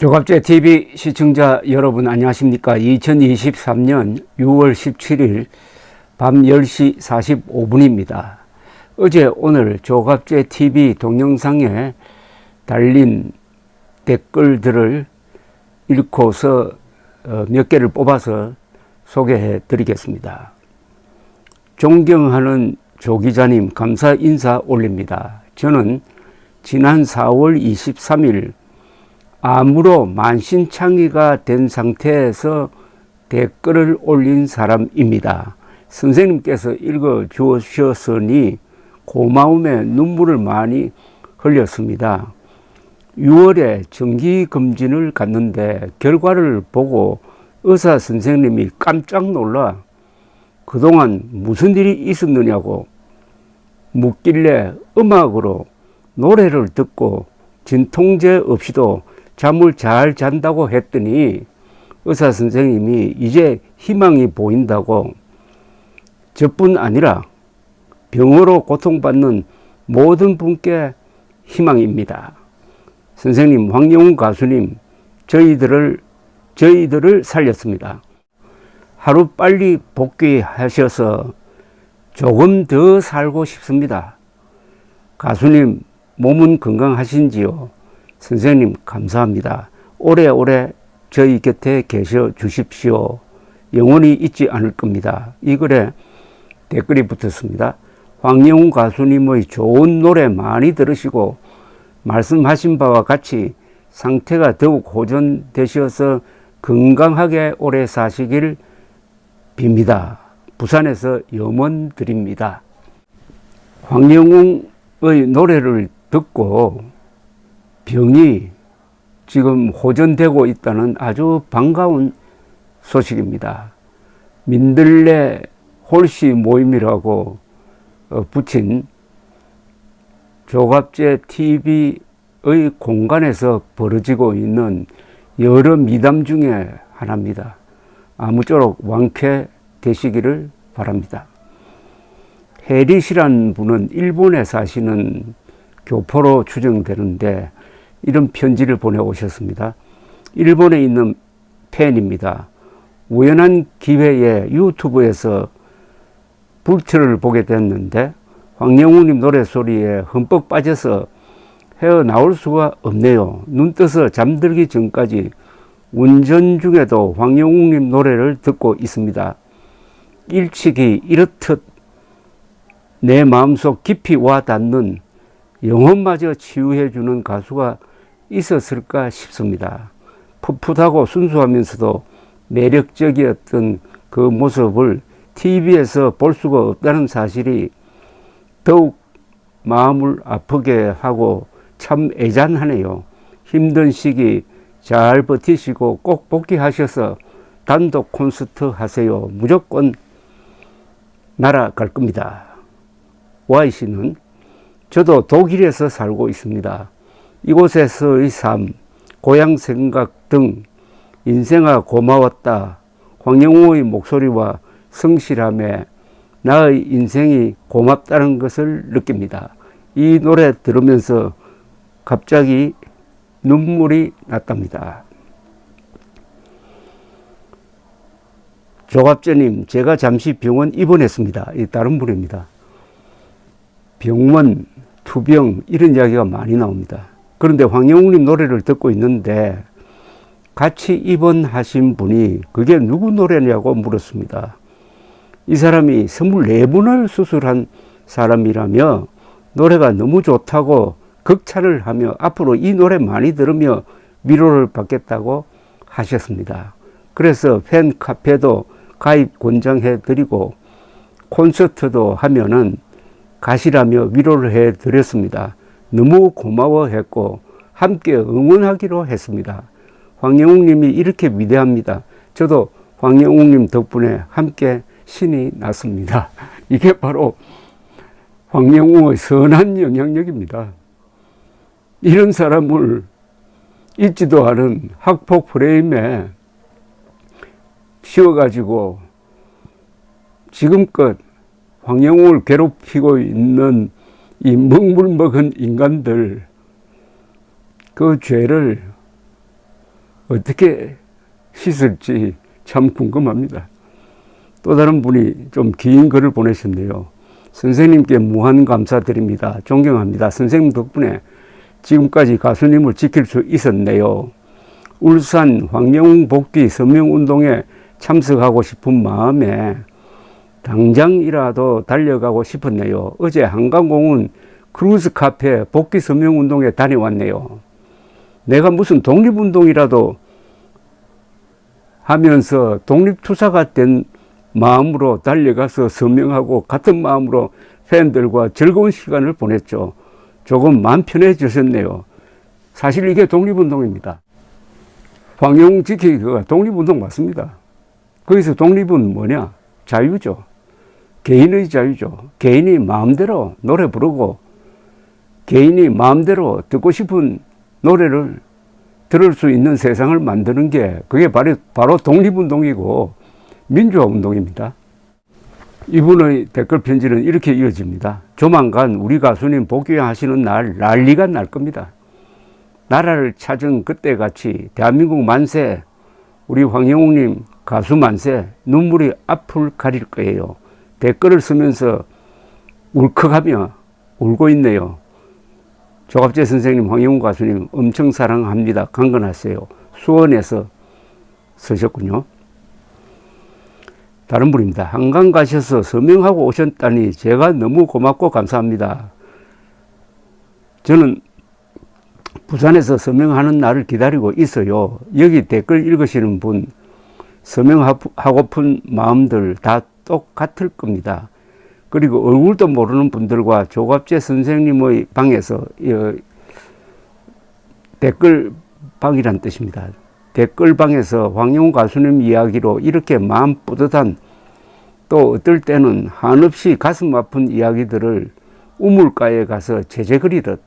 조갑제 TV 시청자 여러분 안녕하십니까. 2023년 6월 17일 밤 10시 45분입니다. 어제 오늘 조갑제 TV 동영상에 달린 댓글들을 읽고서 몇 개를 뽑아서 소개해 드리겠습니다. 존경하는 조 기자님, 감사 인사 올립니다. 저는 지난 4월 23일 암으로 만신창이가 된 상태에서 댓글을 올린 사람입니다. 선생님께서 읽어 주셨으니 고마움에 눈물을 많이 흘렸습니다. 6월에 정기검진을 갔는데 결과를 보고 의사 선생님이 깜짝 놀라 그동안 무슨 일이 있었느냐고 묻길래 음악으로 노래를 듣고 진통제 없이도 잠을 잘 잔다고 했더니 의사 선생님이 이제 희망이 보인다고, 저뿐 아니라 병으로 고통받는 모든 분께 희망입니다. 선생님, 황영훈 가수님, 저희들을 살렸습니다. 하루 빨리 복귀하셔서 조금 더 살고 싶습니다. 가수님, 몸은 건강하신지요? 선생님, 감사합니다. 오래오래 저희 곁에 계셔 주십시오. 영원히 잊지 않을 겁니다. 이 글에 댓글이 붙었습니다. 황영훈 가수님의 좋은 노래 많이 들으시고 말씀하신 바와 같이 상태가 더욱 호전되셔서 건강하게 오래 사시길 빕니다. 부산에서 염원 드립니다. 황영훈의 노래를 듣고 병이 지금 호전되고 있다는 아주 반가운 소식입니다. 민들레 홀씨 모임이라고 붙인 조갑제 TV의 공간에서 벌어지고 있는 여러 미담 중에 하나입니다. 아무쪼록 완쾌되시기를 바랍니다. 해리시라는 분은 일본에 사시는 교포로 추정되는데 이런 편지를 보내오셨습니다. 일본에 있는 팬입니다. 우연한 기회에 유튜브에서 불트를 보게 됐는데 황영훈님 노래소리에 흠뻑 빠져서 헤어나올 수가 없네요. 눈 떠서 잠들기 전까지 운전 중에도 황영훈님 노래를 듣고 있습니다. 일찍이 이렇듯 내 마음속 깊이 와닿는 영혼마저 치유해주는 가수가 있었을까 싶습니다. 풋풋하고 순수하면서도 매력적이었던 그 모습을 TV에서 볼 수가 없다는 사실이 더욱 마음을 아프게 하고 참 애잔하네요. 힘든 시기 잘 버티시고 꼭 복귀하셔서 단독 콘서트 하세요. 무조건 날아갈 겁니다. Y씨는 저도 독일에서 살고 있습니다. 이곳에서의 삶, 고향 생각 등 인생아 고마웠다. 황영훈의 목소리와 성실함에 나의 인생이 고맙다는 것을 느낍니다. 이 노래 들으면서 갑자기 눈물이 났답니다. 조갑제님, 제가 잠시 병원 입원했습니다. 이 다른 분입니다. 병원, 투병 이런 이야기가 많이 나옵니다. 그런데 황영훈님 노래를 듣고 있는데 같이 입원하신 분이 그게 누구 노래냐고 물었습니다. 이 사람이 24번을 수술한 사람이라며 노래가 너무 좋다고 극찬을 하며 앞으로 이 노래 많이 들으며 위로를 받겠다고 하셨습니다. 그래서 팬카페도 가입 권장해 드리고 콘서트도 하면은 가시라며 위로를 해 드렸습니다. 너무 고마워했고 함께 응원하기로 했습니다. 황영훈님이 이렇게 위대합니다. 저도 황영훈님 덕분에 함께 신이 났습니다. 이게 바로 황영훈의 선한 영향력입니다. 이런 사람을 잊지도 않은 학폭 프레임에 씌워가지고 지금껏 황영훈을 괴롭히고 있는 이 먹물 먹은 인간들, 그 죄를 어떻게 씻을지 참 궁금합니다. 또 다른 분이 좀 긴 글을 보내셨네요. 선생님께 무한 감사드립니다. 존경합니다. 선생님 덕분에 지금까지 가수님을 지킬 수 있었네요. 울산 황영웅 복귀 서명운동에 참석하고 싶은 마음에 당장이라도 달려가고 싶었네요. 어제 한강공원 크루즈 카페 복귀 서명운동에 다녀왔네요. 내가 무슨 독립운동이라도 하면서 독립투사가 된 마음으로 달려가서 서명하고 같은 마음으로 팬들과 즐거운 시간을 보냈죠. 조금 마음 편해지셨네요. 사실 이게 독립운동입니다. 황영웅 지키기가 독립운동 맞습니다. 거기서 독립은 뭐냐? 자유죠. 개인의 자유죠. 개인이 마음대로 노래 부르고 개인이 마음대로 듣고 싶은 노래를 들을 수 있는 세상을 만드는 게 그게 바로 독립운동이고 민주화운동입니다. 이분의 댓글 편지는 이렇게 이어집니다. 조만간 우리 가수님 복귀하시는 날 난리가 날 겁니다. 나라를 찾은 그때같이 대한민국 만세, 우리 황영웅님 가수 만세, 눈물이 앞을 가릴 거예요. 댓글을 쓰면서 울컥하며 울고 있네요. 조갑재 선생님, 황영웅 가수님 엄청 사랑합니다. 강건하세요. 수원에서 쓰셨군요. 다른 분입니다. 한강 가셔서 서명하고 오셨다니 제가 너무 고맙고 감사합니다. 저는 부산에서 서명하는 날을 기다리고 있어요. 여기 댓글 읽으시는 분 서명하고픈 마음들 다 똑같을 겁니다. 그리고 얼굴도 모르는 분들과 조갑재 선생님의 방에서 댓글방이란 뜻입니다. 댓글방에서 황영웅 가수님 이야기로 이렇게 마음 뿌듯한, 또 어떨 때는 한없이 가슴 아픈 이야기들을 우물가에 가서 제재 그리듯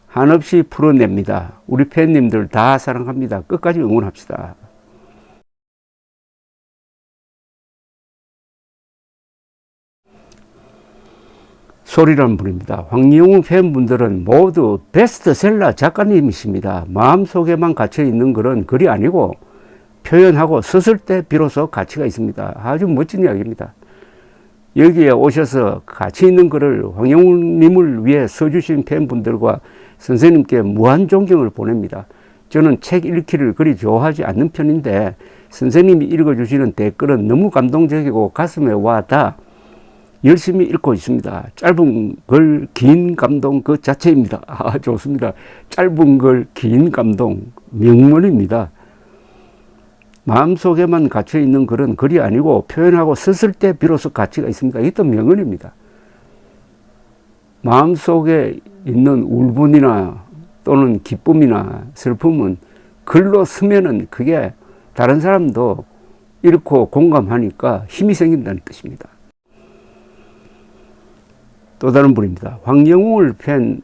한없이 풀어냅니다. 우리 팬님들 다 사랑합니다. 끝까지 응원합시다. 소리라는 분입니다. 황영웅 팬분들은 모두 베스트셀러 작가님이십니다. 마음속에만 갇혀있는 글은 글이 아니고 표현하고 썼을 때 비로소 가치가 있습니다. 아주 멋진 이야기입니다. 여기에 오셔서 가치 있는 글을 황영웅님을 위해 써주신 팬분들과 선생님께 무한 존경을 보냅니다. 저는 책 읽기를 그리 좋아하지 않는 편인데 선생님이 읽어주시는 댓글은 너무 감동적이고 가슴에 와닿아 열심히 읽고 있습니다. 짧은 글, 긴 감동 그 자체입니다. 아, 좋습니다. 짧은 글, 긴 감동, 명문입니다. 마음속에만 갇혀있는 글은 글이 아니고 표현하고 썼을 때 비로소 가치가 있습니다. 이것도 명언입니다. 마음속에 있는 울분이나 또는 기쁨이나 슬픔은 글로 쓰면은 그게 다른 사람도 읽고 공감하니까 힘이 생긴다는 뜻입니다. 또 다른 분입니다. 황영웅을 뺀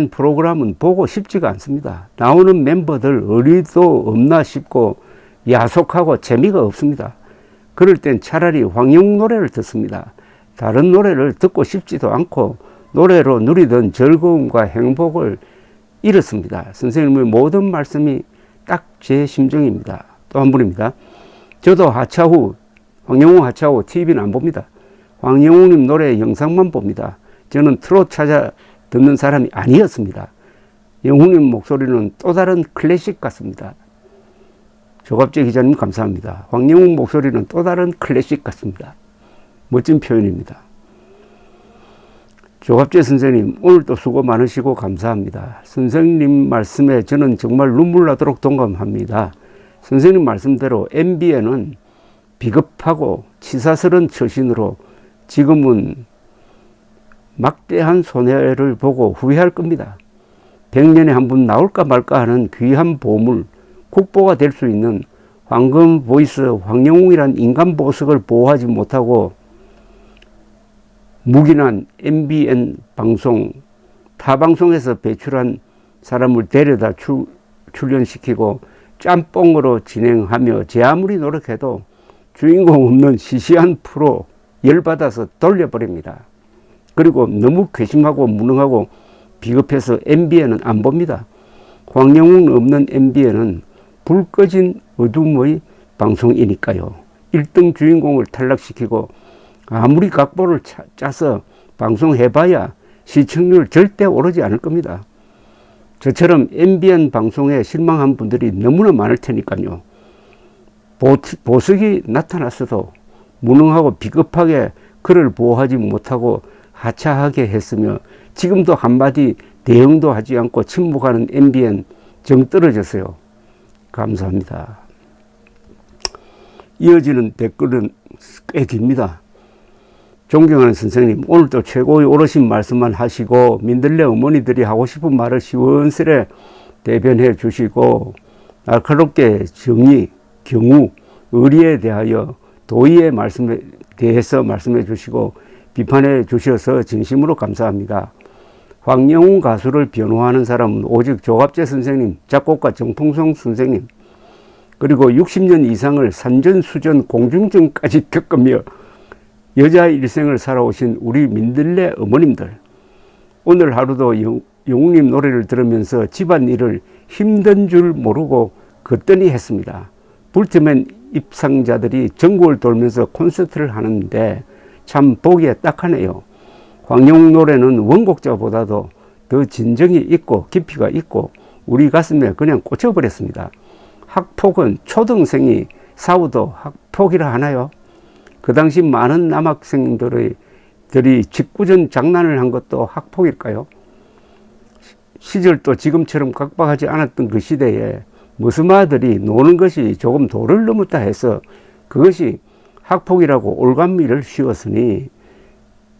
프로그램은 보고 싶지가 않습니다. 나오는 멤버들 어리도 없나 싶고 야속하고 재미가 없습니다. 그럴 땐 차라리 황영웅 노래를 듣습니다. 다른 노래를 듣고 싶지도 않고 노래로 누리던 즐거움과 행복을 잃었습니다. 선생님의 모든 말씀이 딱 제 심정입니다. 또 한 분입니다. 저도 황영웅 하차후 TV는 안 봅니다. 황영웅님 노래 영상만 봅니다. 저는 트롯 찾아 듣는 사람이 아니었습니다. 영웅님 목소리는 또 다른 클래식 같습니다. 조갑재 기자님 감사합니다. 황영웅 목소리는 또 다른 클래식 같습니다. 멋진 표현입니다. 조갑재 선생님 오늘도 수고 많으시고 감사합니다. 선생님 말씀에 저는 정말 눈물 나도록 동감합니다. 선생님 말씀대로 MBN은 비겁하고 치사스러운 처신으로 지금은 막대한 손해를 보고 후회할 겁니다. 100년에 한 번 나올까 말까 하는 귀한 보물, 국보가 될 수 있는 황금 보이스 황영웅이란 인간 보석을 보호하지 못하고 묵인한 MBN 방송, 타 방송에서 배출한 사람을 데려다 출연시키고 짬뽕으로 진행하며 제 아무리 노력해도 주인공 없는 시시한 프로 열받아서 돌려버립니다. 그리고 너무 괘씸하고 무능하고 비겁해서 MBN은 안 봅니다. 황영웅 없는 MBN은 불 꺼진 어둠의 방송이니까요. 1등 주인공을 탈락시키고 아무리 각본을 짜서 방송해봐야 시청률 절대 오르지 않을 겁니다. 저처럼 MBN 방송에 실망한 분들이 너무나 많을 테니까요. 보석이 나타났어도 무능하고 비겁하게 그를 보호하지 못하고 하차하게 했으며 지금도 한마디 대응도 하지 않고 침묵하는 MBN 정 떨어졌어요. 감사합니다. 이어지는 댓글은 꽤 깁니다. 존경하는 선생님, 오늘도 최고의 옳으신 말씀만 하시고 민들레 어머니들이 하고 싶은 말을 시원스레 대변해 주시고 날카롭게 정의, 경우, 의리에 대하여 도의의 말씀에 대해서 말씀해 주시고 비판해 주셔서 진심으로 감사합니다. 황영웅 가수를 변호하는 사람은 오직 조갑재 선생님, 작곡가 정풍성 선생님, 그리고 60년 이상을 산전수전 공중전까지 겪으며 여자 일생을 살아오신 우리 민들레 어머님들, 오늘 하루도 영웅님 노래를 들으면서 집안일을 힘든 줄 모르고 거뜬히 했습니다. 불티맨 입상자들이 전국을 돌면서 콘서트를 하는데 참 보기에 딱하네요. 황영웅 노래는 원곡자보다도 더 진정이 있고 깊이가 있고 우리 가슴에 그냥 꽂혀버렸습니다. 학폭은 초등생이 싸워도 학폭이라 하나요? 그 당시 많은 남학생들이 직구전 장난을 한 것도 학폭일까요? 시절도 지금처럼 각박하지 않았던 그 시대에 머스마들이 노는 것이 조금 도를 넘었다 해서 그것이 학폭이라고 올감미를 씌웠으니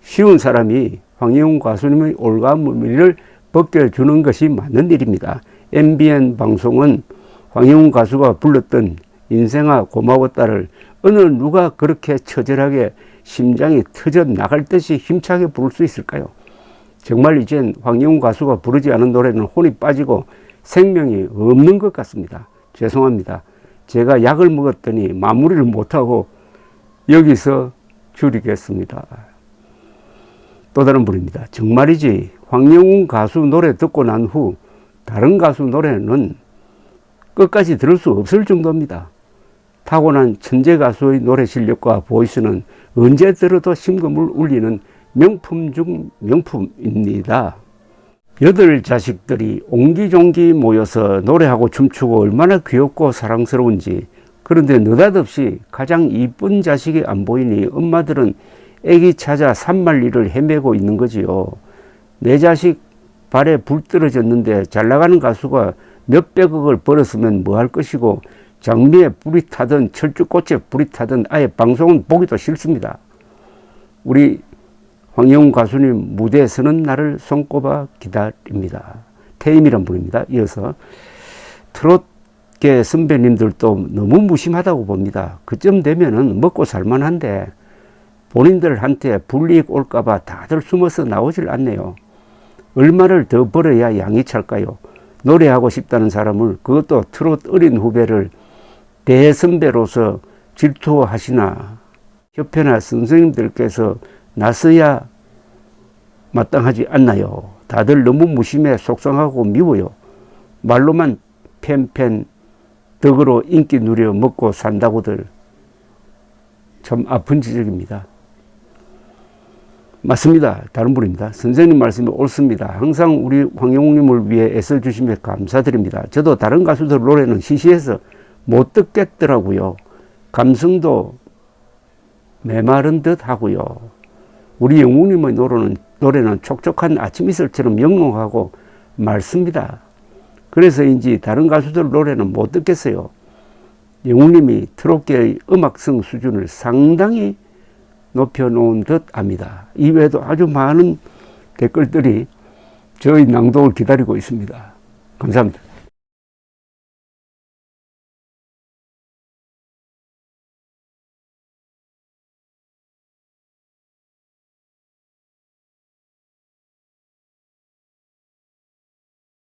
쉬운 사람이 황영웅 가수님의 올감미를 벗겨주는 것이 맞는 일입니다. MBN 방송은 황영웅 가수가 불렀던 인생아 고마웠다를 어느 누가 그렇게 처절하게 심장이 터져 나갈 듯이 힘차게 부를 수 있을까요? 정말 이젠 황영웅 가수가 부르지 않은 노래는 혼이 빠지고 생명이 없는 것 같습니다. 죄송합니다. 제가 약을 먹었더니 마무리를 못하고 여기서 줄이겠습니다. 또 다른 분입니다. 정말이지 황영웅 가수 노래 듣고 난 후 다른 가수 노래는 끝까지 들을 수 없을 정도입니다. 타고난 천재 가수의 노래 실력과 보이스는 언제 들어도 심금을 울리는 명품 중 명품입니다. 8 자식들이 옹기종기 모여서 노래하고 춤추고 얼마나 귀엽고 사랑스러운지. 그런데 느닷없이 가장 이쁜 자식이 안 보이니 엄마들은 애기 찾아 산만리를 헤매고 있는 거지요. 내 자식 발에 불 떨어졌는데 잘 나가는 가수가 몇백억을 벌었으면 뭐 할 것이고 장미에 불이 타든 철쭉꽃에 불이 타든 아예 방송은 보기도 싫습니다. 우리 황영웅 가수님 무대에 서는 날을 손꼽아 기다립니다. 태임이란 분입니다. 이어서 트롯계 선배님들도 너무 무심하다고 봅니다. 그쯤 되면은 먹고 살만한데 본인들한테 불이익 올까봐 다들 숨어서 나오질 않네요. 얼마를 더 벌어야 양이 찰까요? 노래하고 싶다는 사람을, 그것도 트롯 어린 후배를 대선배로서 질투하시나 협회나 선생님들께서 나서야 마땅하지 않나요? 다들 너무 무심해 속상하고 미워요. 말로만 팬 덕으로 인기 누려 먹고 산다고들. 참 아픈 지적입니다. 맞습니다. 다른 분입니다. 선생님 말씀이 옳습니다. 항상 우리 황영웅님을 위해 애써주시며 감사드립니다. 저도 다른 가수들 노래는 시시해서 못 듣겠더라고요. 감성도 메마른 듯 하고요. 우리 영웅님의 노래는 촉촉한 아침 이슬처럼 영롱하고 맑습니다. 그래서인지 다른 가수들 노래는 못 듣겠어요. 영웅님이 트롯계의 음악성 수준을 상당히 높여놓은 듯 합니다. 이외에도 아주 많은 댓글들이 저희 낭독을 기다리고 있습니다. 감사합니다.